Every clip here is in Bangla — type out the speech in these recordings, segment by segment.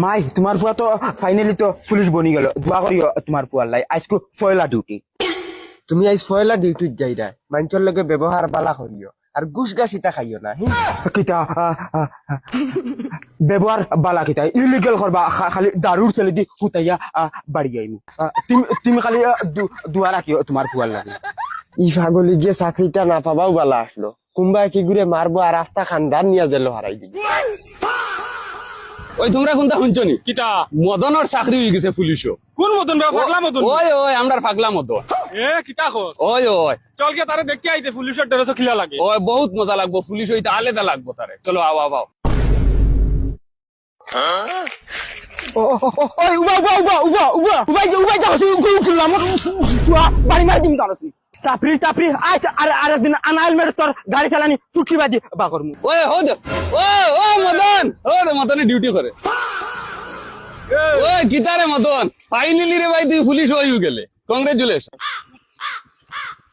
মাই তোমার ফুয়া তো ফাইনালি তো পুলিশ বনি গেল, দোয়া করিও তোমার ফুয়ার লাই আজকে ফয়লা ডিউটি। তুমি আজ ফয়লা ডিউটিত যাইরা মানুষের লগে ব্যবহার বালা করিও আর ঘুষ গাছ ইটা খাইও না। কিতা ব্যবহার বালা কিতা ইলিগাল করবা, খালি দারুর চলে দি হুতাইয়া বাড়ি আইমু। তুমি খালি দোয়া রাখিও তোমার ফুয়ার লাগে। ই ফাগলি গিয়ে চাকরিটা না পাবাও বালা আসলো, কুম্বা কি ঘুরে মারবো আর রাস্তা খানদান নিয়ে গেল হারাই দিবি। ওই তোমরা কোনটা শুনছো নি? কিতা মদনের চাকরি হয়ে গেছে পুলিশও। কোন মদন রে? পাগলা মদন? ওই ওই আমরা পাগলা মদন। কিতা খোঁজ? ওই ওই চল কে তারে দেখতে আইতে, পুলিশের ড্রেস খিলা লাগে। ওই বহুত মজা লাগবো, পুলিশ হইতে আলাদা লাগবো তারে। চলো আও আও আও। ওই উবা উবা উবা উবা উবা উবাই যাও গুল গুল আমার ফুয়া বাড়ি মার দিম তারছি। চাপরি চাপরি আচ্ছা আর একদিন আনাইল মেরে তোর গাড়ি চালানি চুক্তি বাদি বা করমু। ওই হো দে ও মদন, ও রে মদনে ডিউটি করে। ওই কিতারে মদন, ফাইনালি রে ভাই তুই পুলিশ হয়ে গেলে, কংগ্রেচুলেশন।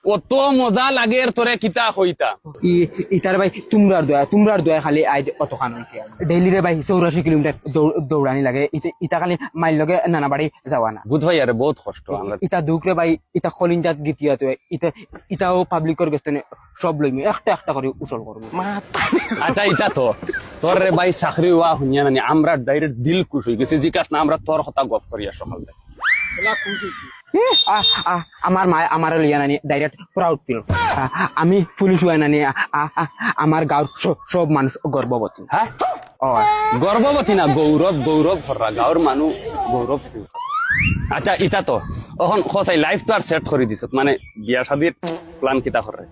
কত মজা লাগে তোরে কিতা হইতা। ইতার ভাই তোমরার দয়া খালি আই অত খান হয়েছে। ডেইলি রে ভাই 84 কিলোমিটার দৌড়ানি লাগে, ইতা খালি মাইল লগে নানা বাড়ি যাওয়া না। বুধ ভাই আরে বহুত কষ্ট। আমরা ইতা দুঃখ রে ভাই, ইতা খলিঞ্জাত গীতিয়াত ইতাও পাবলিকর গেছে সব লইমি একটা একটা করে উচল করবো। আচ্ছা ইটা তো তোর রে ভাই চাকরি হওয়া শুনিয়া নানি আমরা ডাইরেক্ট দিল খুশ হয়ে গেছে। জিকাস না আমরা তোর কথা গপ করি সকাল থেকে। আমার মা আমার লিয়া নানি ডাইরেক্ট প্রাউড ফিল। আমি পুলিশ হয়ে নানি আমার গাঁর সব মানুষ গর্ভবতী। হ্যাঁ গর্ভবতী না, গৌরব গৌরব হররা গাঁর মানুষ গৌরব ফিল। আচ্ছা ইটা তো এখন সচাই লাইফ তো আর সেট করে দিছ, মানে বিয়া শাদির প্ল্যান কিতা করে?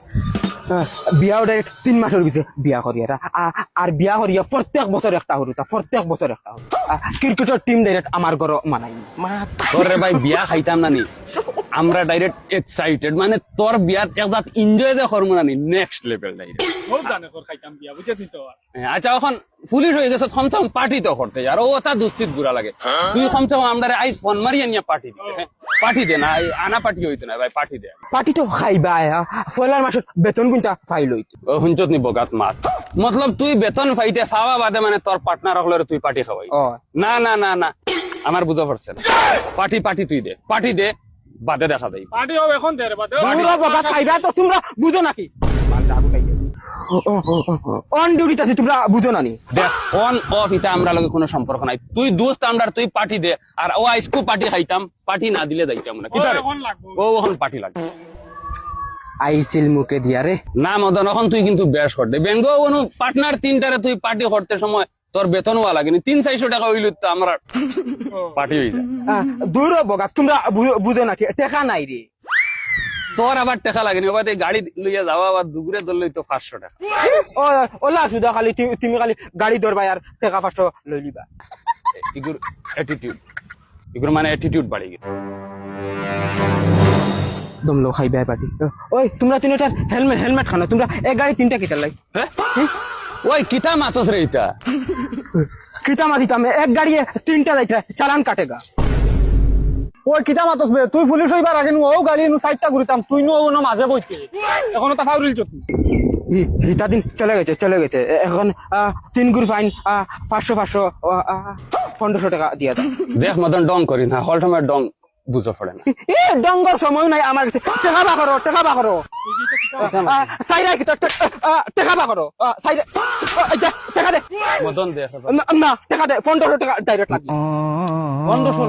বিয়াও ডাইরেক্ট 3 মাসের ভিতরে বিয়া করিয়া আর বিয়া করিয়া প্রত্যেক বছর একটা হরুতা, প্রত্যেক বছর একটা হরু। ক্রিকেটের টিম ডাইরেক্ট আমার ঘর মানাই। তোর রে ভাই বিয়া খাইতাম নানি আমরা ডাইরেক্ট এক্সাইটেড, মানে তোর বিয়াত একজাত এনজয় যে করবো নানি নেক্সট লেভেল ডাইরেক্ট। বহুত জানে কর খাইতাম বিয়া, বুঝছিস তো? আচ্ছা এখন পুলিশ হয়ে গেছে, কমসে কম পার্টি তো করতে আর ও তা দুস্তিত বুড়া লাগে। তুই কমসে কম আমরা আইস ফোন মারিয়ে নিয়ে পার্টি দে। পার্টি দে না, আনা পার্টি হইতো না ভাই, পার্টি দে। পার্টি তো খাইবা ফয়লার মাসের বেতন কোনটা ফাইল হইতো। হুঞ্চত নি বগাত মাত মতলব তুই বেতন ফাইতে খাওয়া বাদে মানে তোর পার্টনার হলে তুই পার্টি খাওয়াই? না না না না আমার বুঝা পড়ছে না। পার্টি পার্টি তুই দে, পার্টি দে বাদে দেখা দেই। পার্টি হবে এখন দে রে বাদে। পুরো বগাত খাইবা তো তোমরা বুঝো নাকি? অন ডিউটিতে আছি তোমরা বুঝো নানি? দেখ অন অফ এটা আমরা লগে কোনো সম্পর্ক নাই। তুই দোস্ত আমরা, তুই পার্টি দে আর ও আইসকু পার্টি খাইতাম, পার্টি না দিলে যাইতাম না। কিটা রে এখন লাগবো ও এখন পার্টি লাগবে। আইছিল মুখে দিয়া রে না মদন এখন তুই কিন্তু বেশ করতে বেঙ্গ অনু পার্টনার 3টারে তুই পার্টি করতে সময় তোর বেতন হওয়া লাগেনি 300-400 টাকা হইল তো আমরা পার্টি হয়ে যায়। দূর বগাত তোমরা বুঝো নাকি? টেকা নাই রে তোর আবার টাকা লাগেনি, ওবাতে গাড়ি লইয়া যাওয়া আবার দুগুরে ধরলেই তো 500 টাকা। ওলা সুদা খালি তুমি খালি গাড়ি ধরবা আর টাকা 500 লই লিবা। ইগুর অ্যাটিটিউড, ইগুর মানে অ্যাটিটিউড বাড়ি গেছে। দমলো খাইবা পার্টি। ওই তোমরা 3টার হেলমেট খানো, তোমরা এক গাড়ি 3টা কিটা লাই? ওই কিতা মাতস রে ইটা? কিটা মাতিতাম এক গাড়ি 3টা যাইতে চালান কাটেগা। ওই কিতা মাতস বে, তুই পুলিশ হইবার আগে ও গাড়ি নু সাইডটা ঘুরিতাম, তুই নো মাঝে বইতে এখনো তা ফাউরিল চত। হিতা দিন চলে গেছে। এখন 3 গুর ফাইন 500 1500 টাকা দিয়া দাও। দেখ মদন ডং করি না, হল সময় ডং বুঝো পড়ে না। ডঙ্গর সময় নাই আমার কাছে। টাকা বা করো সাইরা কি টাকা বা করো সাইরা টাকা দে মদন দেখ না টাকা দে 1500 টাকা ডাইরেক্ট লাগবে। 1500